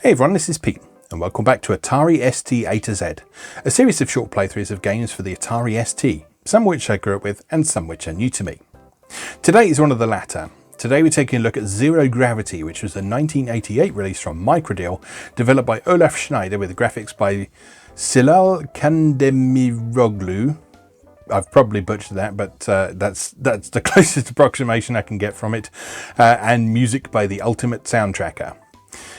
Hey everyone, this is Pete, and welcome back to Atari ST A to Z, a series of short playthroughs of games for the Atari ST, some which I grew up with and some which are new to me. Today is one of the latter. Today we're taking a look at Zero Gravity, which was a 1988 release from Microdeal, developed by Olaf Schneider with graphics by Silal Kandemiroglu. I've probably butchered that, but that's the closest approximation I can get from it, and music by the Ultimate Soundtracker.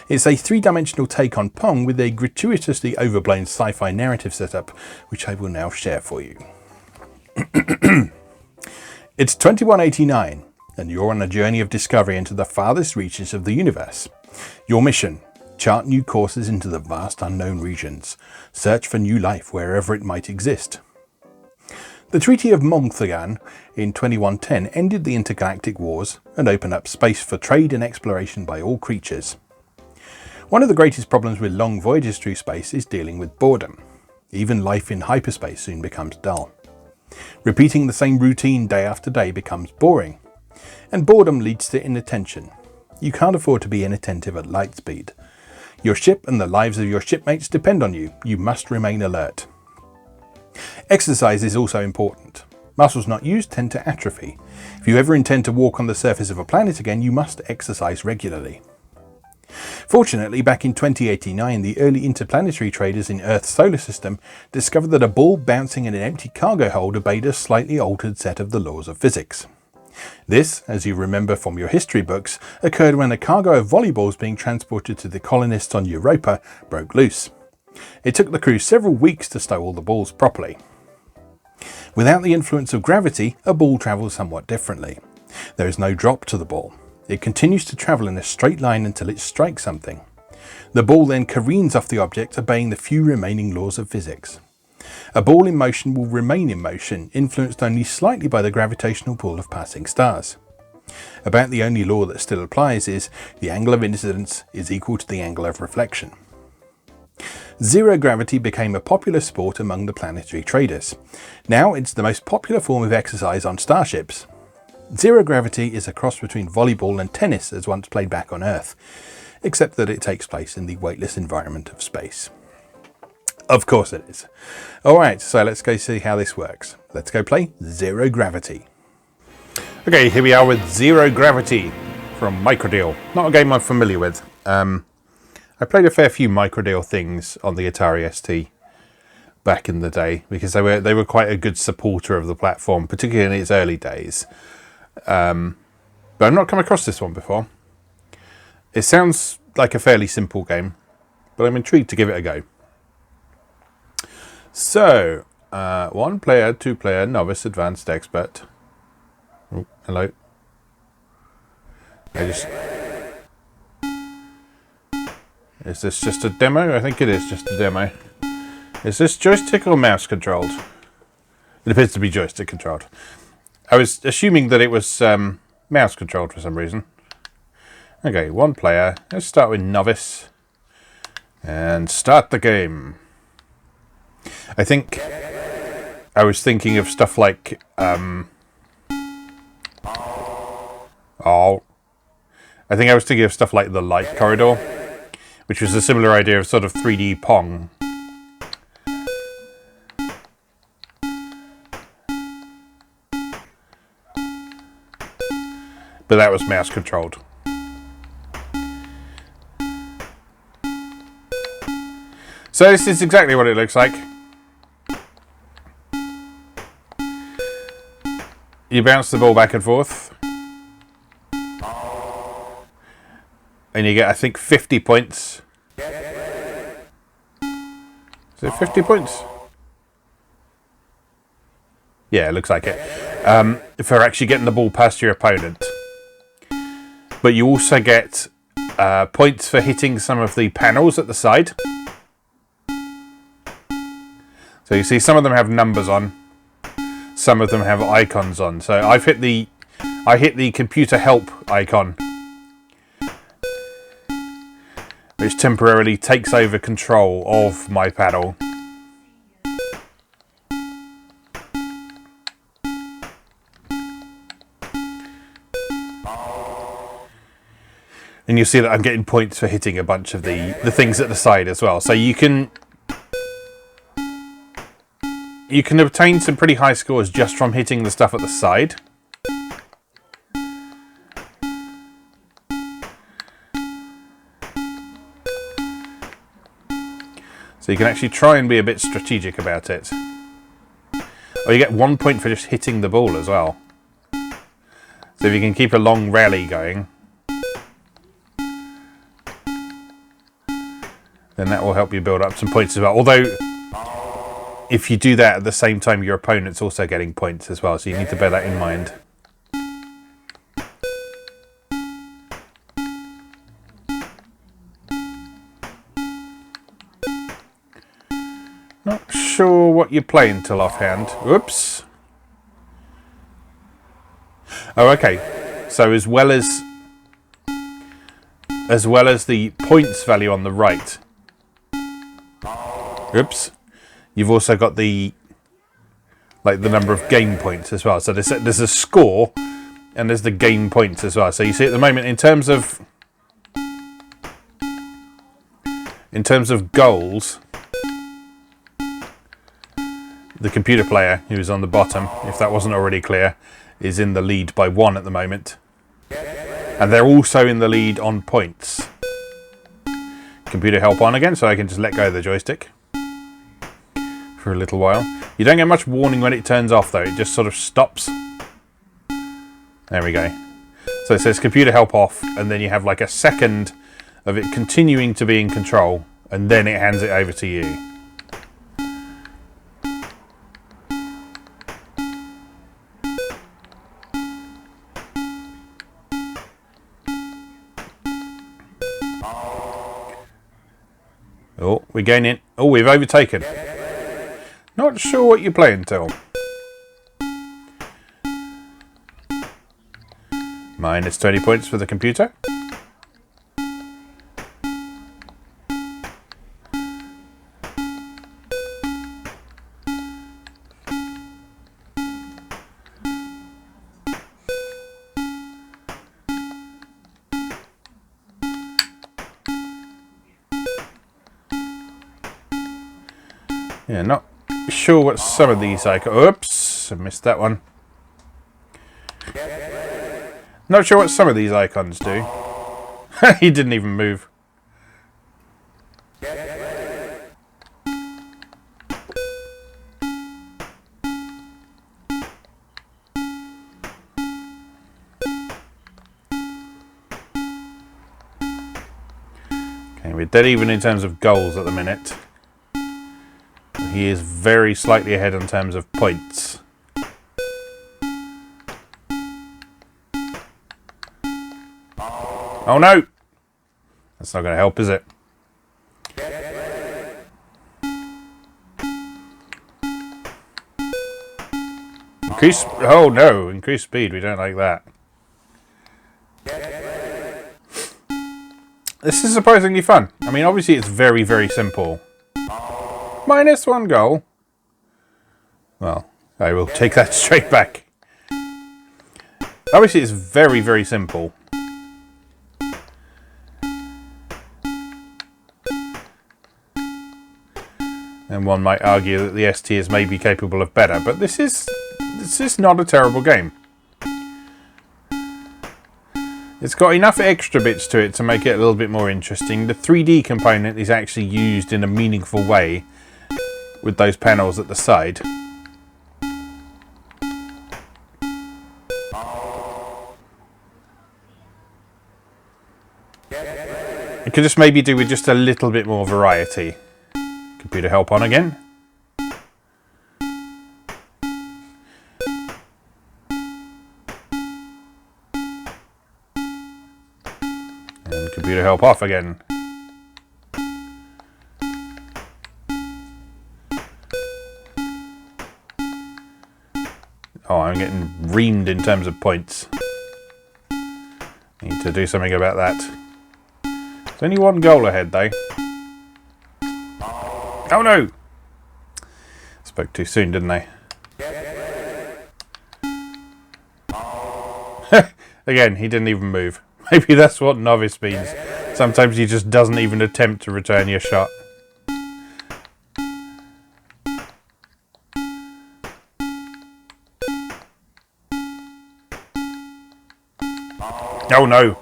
It's a three-dimensional take on Pong with a gratuitously overblown sci-fi narrative setup, which I will now share for you. It's 2189, and you're on a journey of discovery into the farthest reaches of the universe. Your mission: chart new courses into the vast unknown regions. Search for new life wherever it might exist. The Treaty of Monthaghan in 2110 ended the intergalactic wars and opened up space for trade and exploration by all creatures. One of the greatest problems with long voyages through space is dealing with boredom. Even life in hyperspace soon becomes dull. Repeating the same routine day after day becomes boring. And boredom leads to inattention. You can't afford to be inattentive at light speed. Your ship and the lives of your shipmates depend on you. You must remain alert. Exercise is also important. Muscles not used tend to atrophy. If you ever intend to walk on the surface of a planet again, you must exercise regularly. Fortunately, back in 2089, the early interplanetary traders in Earth's solar system discovered that a ball bouncing in an empty cargo hold obeyed a slightly altered set of the laws of physics. This, as you remember from your history books, occurred when a cargo of volleyballs being transported to the colonists on Europa broke loose. It took the crew several weeks to stow all the balls properly. Without the influence of gravity, a ball travels somewhat differently. There is no drop to the ball. It continues to travel in a straight line until it strikes something. The ball then careens off the object, obeying the few remaining laws of physics. A ball in motion will remain in motion, influenced only slightly by the gravitational pull of passing stars. About the only law that still applies is the angle of incidence is equal to the angle of reflection. Zero gravity became a popular sport among the planetary traders. Now it's the most popular form of exercise on starships. Zero gravity is a cross between volleyball and tennis as once played back on Earth, except that it takes place in the weightless environment of space. Of course it is. Alright, so let's go see how this works. Let's go play Zero Gravity. Okay, here we are with Zero Gravity from Microdeal. Not a game I'm familiar with. I played a fair few Microdeal things on the Atari ST back in the day because they were quite a good supporter of the platform, particularly in its early days. But I've not come across this one before. It sounds like a fairly simple game, but I'm intrigued to give it a go. So, 1 player, 2 player, novice, advanced, expert. Oh, hello. Is this just a demo? I think it is just a demo. Is this joystick or mouse controlled? It appears to be joystick controlled. I was assuming that it was mouse controlled for some reason. Okay, 1 player. Let's start with novice. And start the game. I think I was thinking of stuff like... I think I was thinking of stuff like the Light Corridor, which was a similar idea of sort of 3D Pong. But that was mouse controlled. So this is exactly what it looks like. You bounce the ball back and forth. And you get, I think, 50 points. Is it 50 points? Yeah, it looks like it. For actually getting the ball past your opponent. But you also get points for hitting some of the panels at the side. So you see some of them have numbers on. Some of them have icons on. So I hit the computer help icon, which temporarily takes over control of my panel. And you'll see that I'm getting points for hitting a bunch of the things at the side as well. So you can obtain some pretty high scores just from hitting the stuff at the side. So you can actually try and be a bit strategic about it. Or you get 1 point for just hitting the ball as well. So if you can keep a long rally going, then that will help you build up some points as well. Although, if you do that at the same time, your opponent's also getting points as well. So you need to bear that in mind. Not sure what you're playing till offhand. Whoops. Oh, okay. So as well as the points value on the right. Oops. You've also got the number of game points as well. So there's a score and there's the game points as well. So you see at the moment in terms of goals, the computer player who's on the bottom, if that wasn't already clear, is in the lead by 1 at the moment. And they're also in the lead on points. Computer help on again, so I can just let go of the joystick for a little while. You don't get much warning when it turns off though, it just sort of stops. There we go. So it says computer help off, and then you have like a second of it continuing to be in control, and then it hands it over to you. Oh, we're gaining. Oh, we've overtaken. Not sure what you're playing till. Minus 20 points for the computer. Yeah, not sure what some of these icons... Oops, I missed that one. Not sure what some of these icons do. He didn't even move. Okay, we're dead even in terms of goals at the minute. He is very slightly ahead in terms of points. Oh no! That's not going to help, is it? Increase... Oh no! Increase speed. We don't like that. This is surprisingly fun. I mean, obviously it's very, very simple. Minus 1 goal. Well, I will take that straight back. Obviously it's very, very simple. And one might argue that the ST is maybe capable of better, but this is not a terrible game. It's got enough extra bits to it to make it a little bit more interesting. The 3D component is actually used in a meaningful way with those panels at the side. It could just maybe do with just a little bit more variety. Computer help on again. And computer help off again. Oh, I'm getting reamed in terms of points. Need to do something about that. There's only 1 goal ahead though. Oh no! Spoke too soon, didn't I? Again, he didn't even move. Maybe that's what novice means. Sometimes he just doesn't even attempt to return your shot. Oh no!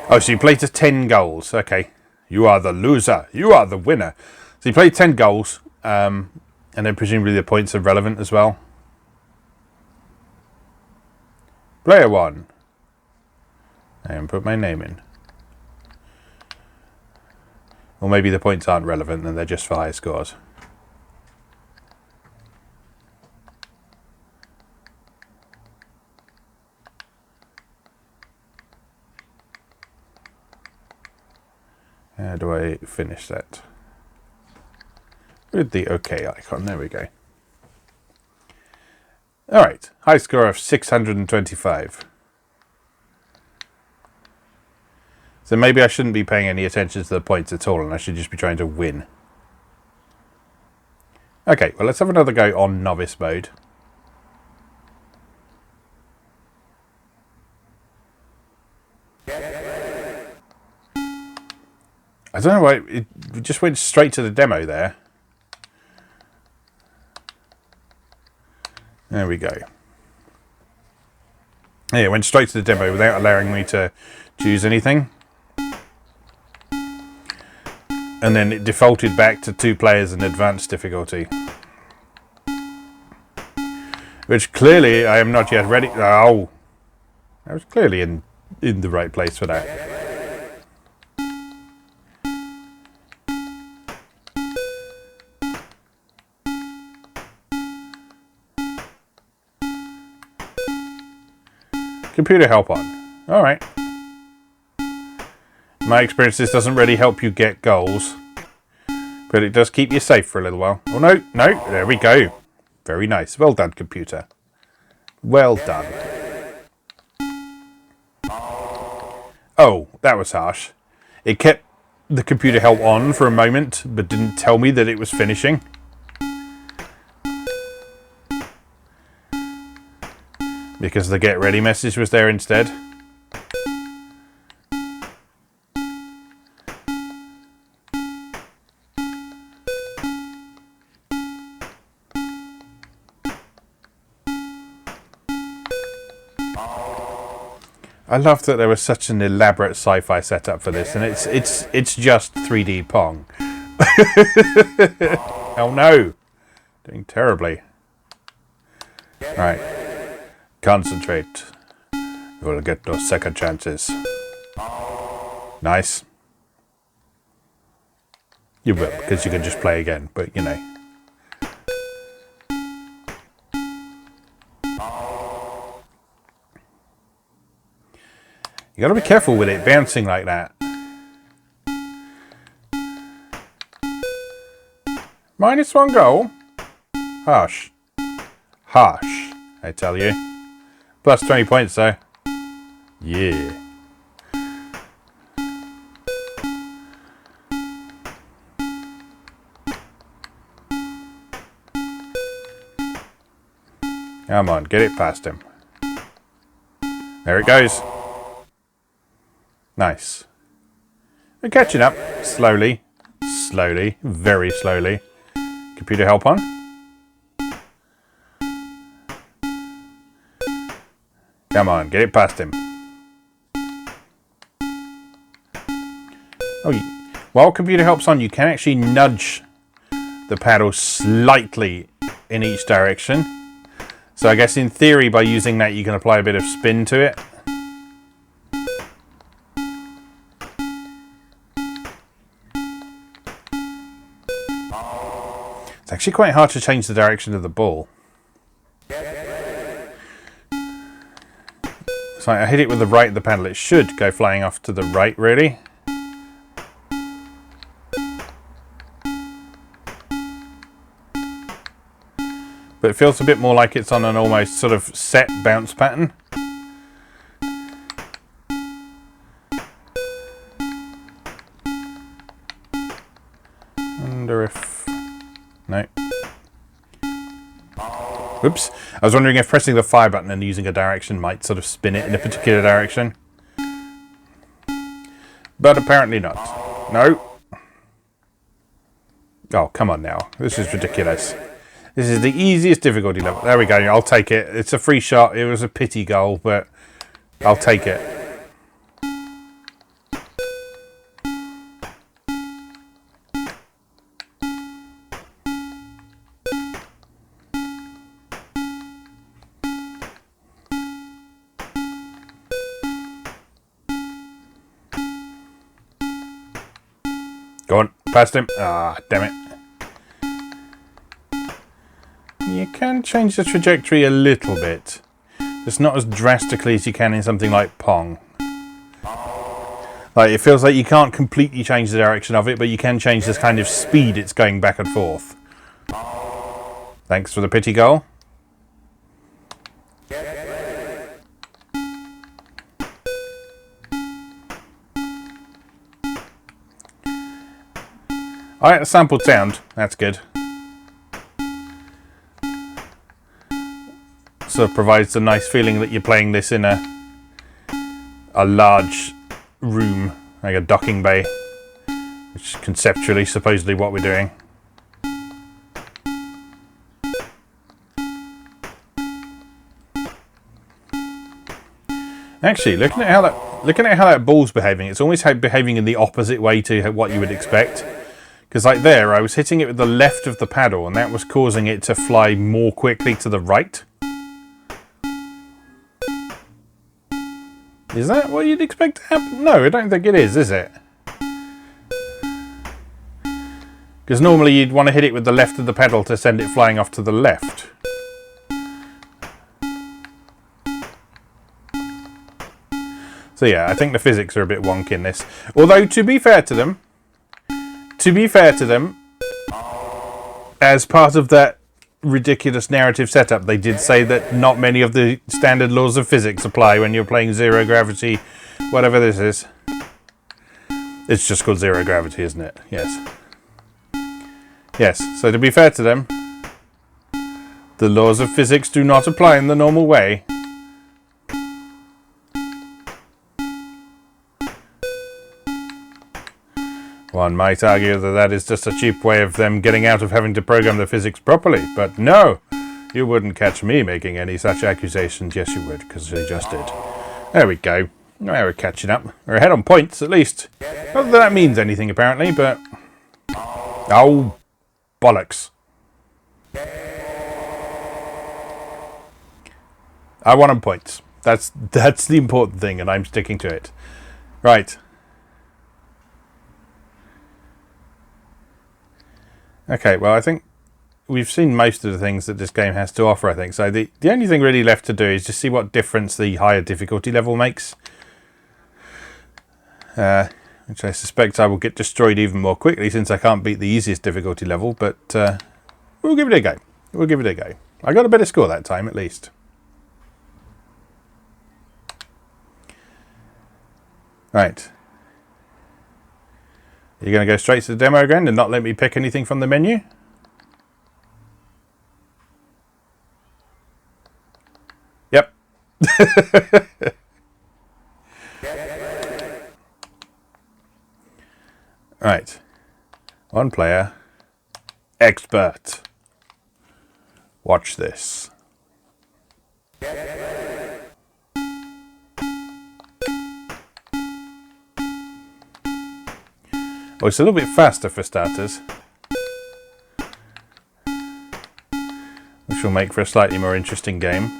Oh, so you played to 10 goals. Okay. You are the loser. You are the winner. So you played 10 goals, and then presumably the points are relevant as well. Player 1. And put my name in. Or maybe the points aren't relevant and they're just for high scores. How do I finish that? With the OK icon. There we go. Alright. High score of 625. So maybe I shouldn't be paying any attention to the points at all and I should just be trying to win. Okay, well let's have another go on novice mode. I don't know why it just went straight to the demo there. There we go. Yeah, it went straight to the demo without allowing me to choose anything. And then it defaulted back to 2 players in advanced difficulty. Which clearly I am not yet ready. Oh! I was clearly in the right place for that. Computer help on. Alright. My experience, this doesn't really help you get goals. But it does keep you safe for a little while. Oh no, no, there we go. Very nice. Well done, computer. Well done. Oh, that was harsh. It kept the computer help on for a moment, but didn't tell me that it was finishing. Because the get ready message was there instead. I love that there was such an elaborate sci-fi setup for this, and it's just 3D Pong. Oh no, doing terribly. Right. Concentrate. You will get no second chances. Nice. You will, because you can just play again, but you know. You gotta be careful with it bouncing like that. -1 goal? Harsh. Harsh, I tell you. Plus 20 points though. Yeah. Come on, get it past him. There it goes. Nice. We're catching up. Slowly. Slowly. Very slowly. Computer help on. Come on, get it past him. Oh, while computer help's on, you can actually nudge the paddle slightly in each direction. So I guess in theory, by using that, you can apply a bit of spin to it. It's actually quite hard to change the direction of the ball. So I hit it with the right of the paddle. It should go flying off to the right, really. But it feels a bit more like it's on an almost sort of set bounce pattern. Wonder if... No. Oops. I was wondering if pressing the fire button and using a direction might sort of spin it in a particular direction. But apparently not. No. Oh, come on now. This is ridiculous. This is the easiest difficulty level. There we go. I'll take it. It's a free shot. It was a pity goal, but I'll take it. Go on. Past him. Ah, damn it. You can change the trajectory a little bit. It's not as drastically as you can in something like Pong. Like, it feels like you can't completely change the direction of it, but you can change this kind of speed it's going back and forth. Thanks for the pity goal. Alright, a sampled sound. That's good. Sort of provides a nice feeling that you're playing this in a large room, like a docking bay, which is conceptually supposedly what we're doing. Actually, looking at how that ball's behaving, it's almost behaving in the opposite way to what you would expect. Because like there, I was hitting it with the left of the paddle, and that was causing it to fly more quickly to the right. Is that what you'd expect to happen? No, I don't think it is it? Because normally you'd want to hit it with the left of the pedal to send it flying off to the left. So yeah, I think the physics are a bit wonky in this. Although, to be fair to them, as part of that ridiculous narrative setup, they did say that not many of the standard laws of physics apply when you're playing zero gravity, whatever this is. It's just called zero gravity, isn't it? Yes. Yes, so to be fair to them, the laws of physics do not apply in the normal way. One might argue that that is just a cheap way of them getting out of having to program the physics properly, but no, you wouldn't catch me making any such accusations. Yes, you would, because you just did. There we go. Now we're catching up. We're ahead on points, at least. Not that that means anything, apparently, but... Oh, bollocks. I won on points. That's the important thing, and I'm sticking to it. Right. Okay, well, I think we've seen most of the things that this game has to offer, I think. So the only thing really left to do is just see what difference the higher difficulty level makes. Which I suspect I will get destroyed even more quickly since I can't beat the easiest difficulty level. But we'll give it a go. We'll give it a go. I got a better score that time, at least. Right. You're going to go straight to the demo again and not let me pick anything from the menu? Yep. Right. One player. Expert. Watch this. Oh, it's a little bit faster for starters, which will make for a slightly more interesting game.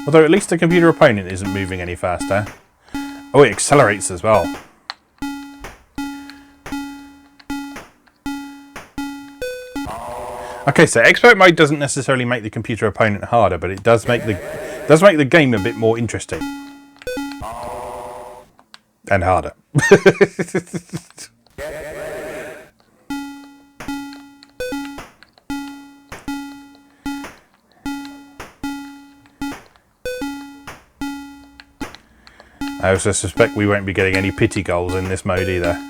Although at least the computer opponent isn't moving any faster. Oh, it accelerates as well. Okay, so expert mode doesn't necessarily make the computer opponent harder, but it does make the game a bit more interesting. And harder. I also suspect we won't be getting any pity goals in this mode either.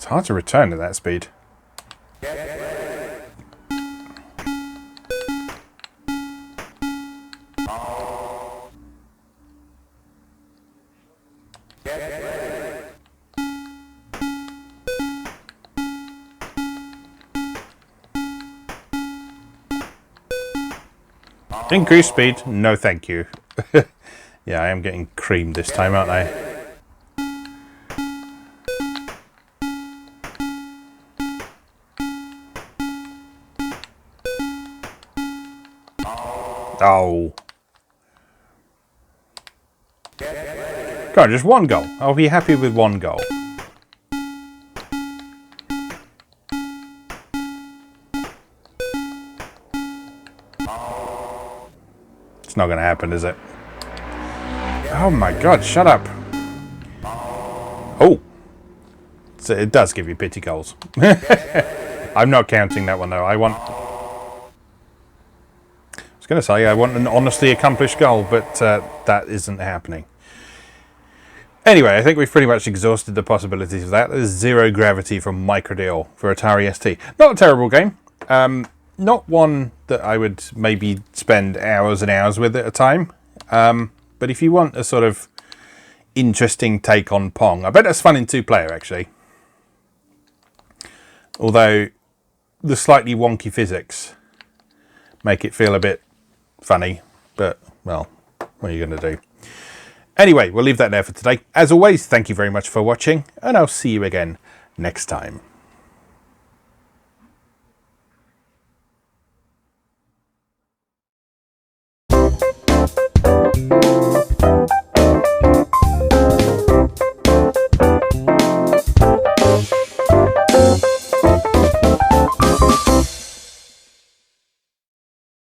hard to return at that speed. Increase speed? No thank you. Yeah, I am getting creamed this time, aren't I? Oh. Come on, just one goal. I'll be happy with one goal. It's not going to happen, is it? Oh my god, shut up. Oh. So it does give you pity goals. I'm not counting that one though. I was going to say I want an honestly accomplished goal, but that isn't happening. Anyway, I think we've pretty much exhausted the possibilities of that. There's Zero Gravity from Microdeal for Atari ST. Not a terrible game. Not one that I would maybe spend hours and hours with at a time. But if you want a sort of interesting take on Pong, I bet that's fun in 2-player actually. Although the slightly wonky physics make it feel a bit funny. But, well, what are you going to do? Anyway, we'll leave that there for today. As always, thank you very much for watching, and I'll see you again next time.